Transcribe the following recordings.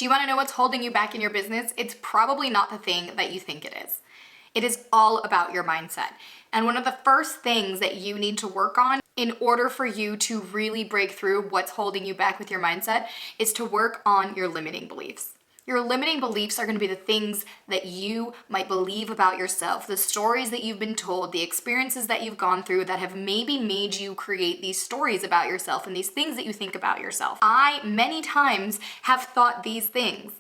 Do you want to know what's holding you back in your business? It's probably not the thing that you think it is. It is all about your mindset. And one of the first things that you need to work on in order for you to really break through what's holding you back with your mindset is to work on your limiting beliefs. Your limiting beliefs are going to be the things that you might believe about yourself, the stories that you've been told, the experiences that you've gone through that have maybe made you create these stories about yourself and these things that you think about yourself. I, many times, have thought these things.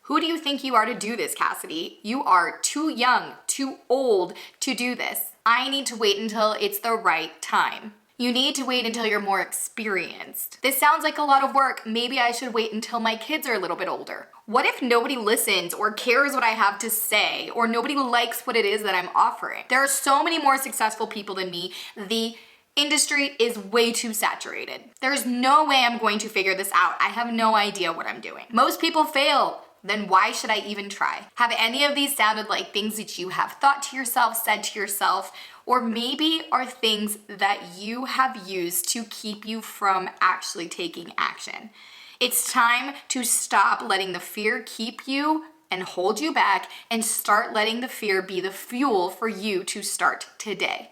Who do you think you are to do this, Cassidy? You are too young, too old to do this. I need to wait until it's the right time. You need to wait until you're more experienced. This sounds like a lot of work. Maybe I should wait until my kids are a little bit older. What if nobody listens or cares what I have to say, or nobody likes what it is that I'm offering? There are so many more successful people than me. The industry is way too saturated. There's no way I'm going to figure this out. I have no idea what I'm doing. Most people fail. Then why should I even try? Have any of these sounded like things that you have thought to yourself, said to yourself, or maybe are things that you have used to keep you from actually taking action? It's time to stop letting the fear keep you and hold you back and start letting the fear be the fuel for you to start today.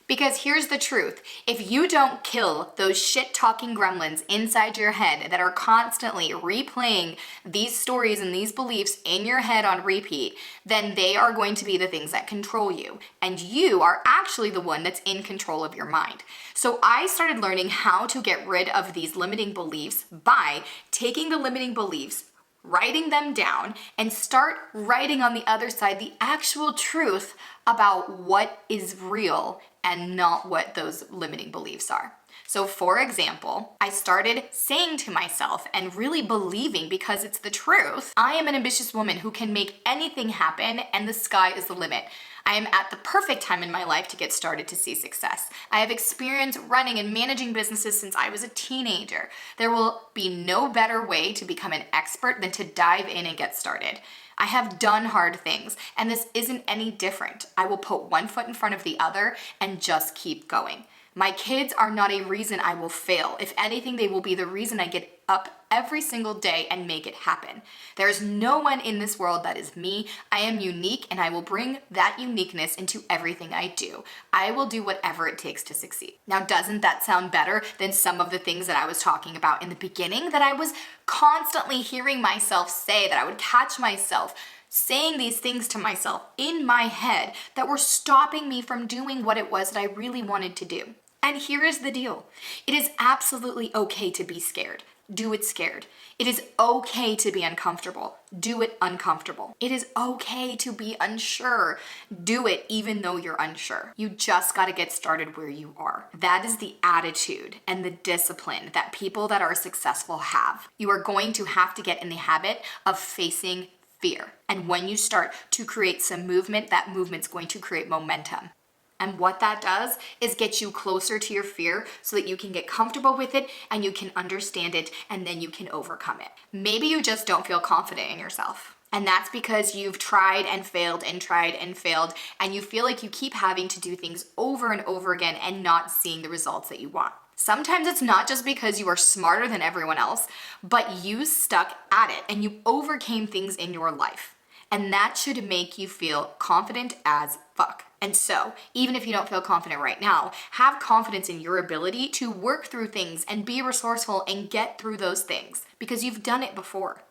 Because here's the truth, if you don't kill those shit-talking gremlins inside your head that are constantly replaying these stories and these beliefs in your head on repeat, then they are going to be the things that control you. And you are actually the one that's in control of your mind. So I started learning how to get rid of these limiting beliefs by taking the limiting beliefs, writing them down, and start writing on the other side the actual truth about what is real and not what those limiting beliefs are. So for example, I started saying to myself and really believing, because it's the truth, I am an ambitious woman who can make anything happen and the sky is the limit. I am at the perfect time in my life to get started to see success. I have experience running and managing businesses since I was a teenager. There will be no better way to become an expert than to dive in and get started. I have done hard things, and this isn't any different. I will put one foot in front of the other and just keep going. My kids are not a reason I will fail. If anything, they will be the reason I get up every single day and make it happen. There's no one in this world that is me. I am unique, and I will bring that uniqueness into everything I do. I will do whatever it takes to succeed. Now, doesn't that sound better than some of the things that I was talking about in the beginning, that I was constantly hearing myself say, that I would catch myself saying these things to myself in my head that were stopping me from doing what it was that I really wanted to do? And here is the deal. It is absolutely okay to be scared. Do it scared. It is okay to be uncomfortable. Do it uncomfortable. It is okay to be unsure. Do it even though you're unsure. You just got to get started where you are. That is the attitude and the discipline that people that are successful have. You are going to have to get in the habit of facing fear. And when you start to create some movement, that movement's going to create momentum. And what that does is get you closer to your fear so that you can get comfortable with it and you can understand it, and then you can overcome it. Maybe you just don't feel confident in yourself. And that's because you've tried and failed and tried and failed, and you feel like you keep having to do things over and over again and not seeing the results that you want. Sometimes it's not just because you are smarter than everyone else, but you stuck at it and you overcame things in your life. And that should make you feel confident as fuck. And so, even if you don't feel confident right now, have confidence in your ability to work through things and be resourceful and get through those things, because you've done it before.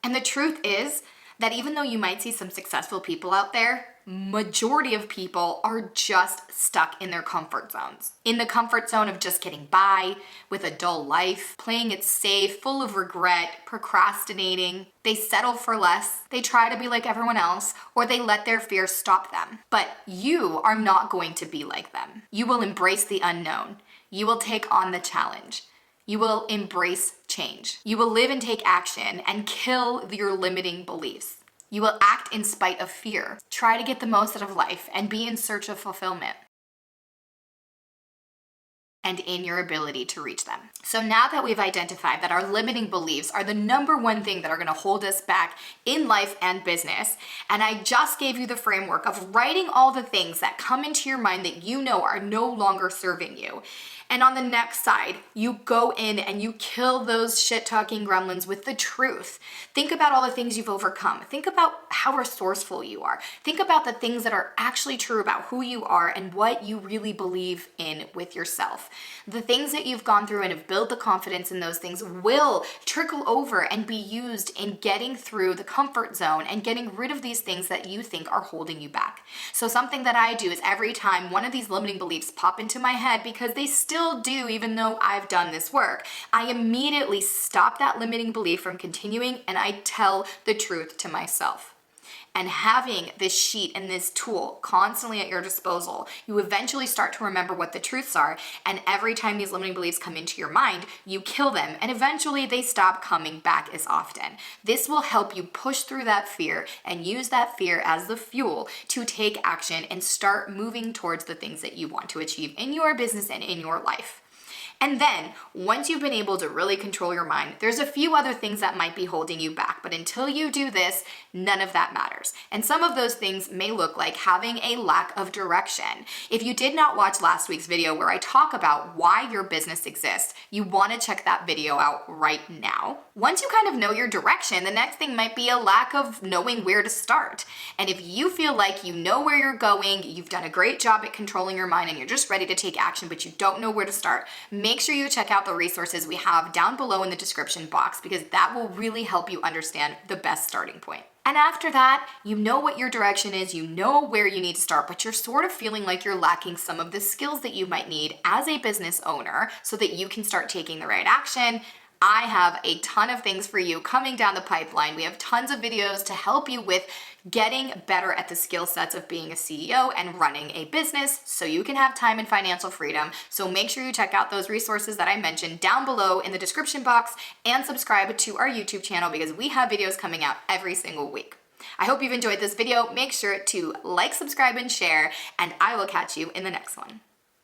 And the truth is that even though you might see some successful people out there, majority of people are just stuck in their comfort zones. In the comfort zone of just getting by with a dull life, playing it safe, full of regret, procrastinating. They settle for less, they try to be like everyone else, or they let their fear stop them. But you are not going to be like them. You will embrace the unknown. You will take on the challenge. You will embrace change. You will live and take action and kill your limiting beliefs. You will act in spite of fear. Try to get the most out of life and be in search of fulfillment and in your ability to reach them. So now that we've identified that our limiting beliefs are the number one thing that are going to hold us back in life and business, and I just gave you the framework of writing all the things that come into your mind that you know are no longer serving you, And on the next side, you go in and you kill those shit-talking gremlins with the truth. Think about all the things you've overcome. Think about how resourceful you are. Think about the things that are actually true about who you are and what you really believe in with yourself. The things that you've gone through and have built the confidence in those things will trickle over and be used in getting through the comfort zone and getting rid of these things that you think are holding you back. So something that I do is every time one of these limiting beliefs pop into my head, because they still do even though I've done this work, I immediately stop that limiting belief from continuing and I tell the truth to myself. And having this sheet and this tool constantly at your disposal, you eventually start to remember what the truths are. And every time these limiting beliefs come into your mind, you kill them. And eventually they stop coming back as often. This will help you push through that fear and use that fear as the fuel to take action and start moving towards the things that you want to achieve in your business and in your life. And then, once you've been able to really control your mind, there's a few other things that might be holding you back. But until you do this, none of that matters. And some of those things may look like having a lack of direction. If you did not watch last week's video where I talk about why your business exists, you want to check that video out right now. Once you kind of know your direction, the next thing might be a lack of knowing where to start. And if you feel like you know where you're going, you've done a great job at controlling your mind and you're just ready to take action, but you don't know where to start, make sure you check out the resources we have down below in the description box, because that will really help you understand the best starting point. And after that, you know what your direction is, you know where you need to start, but you're sort of feeling like you're lacking some of the skills that you might need as a business owner so that you can start taking the right action. I have a ton of things for you coming down the pipeline. We have tons of videos to help you with getting better at the skill sets of being a CEO and running a business so you can have time and financial freedom. So make sure you check out those resources that I mentioned down below in the description box and subscribe to our YouTube channel because we have videos coming out every single week. I hope you've enjoyed this video. Make sure to like, subscribe, and share, and I will catch you in the next one.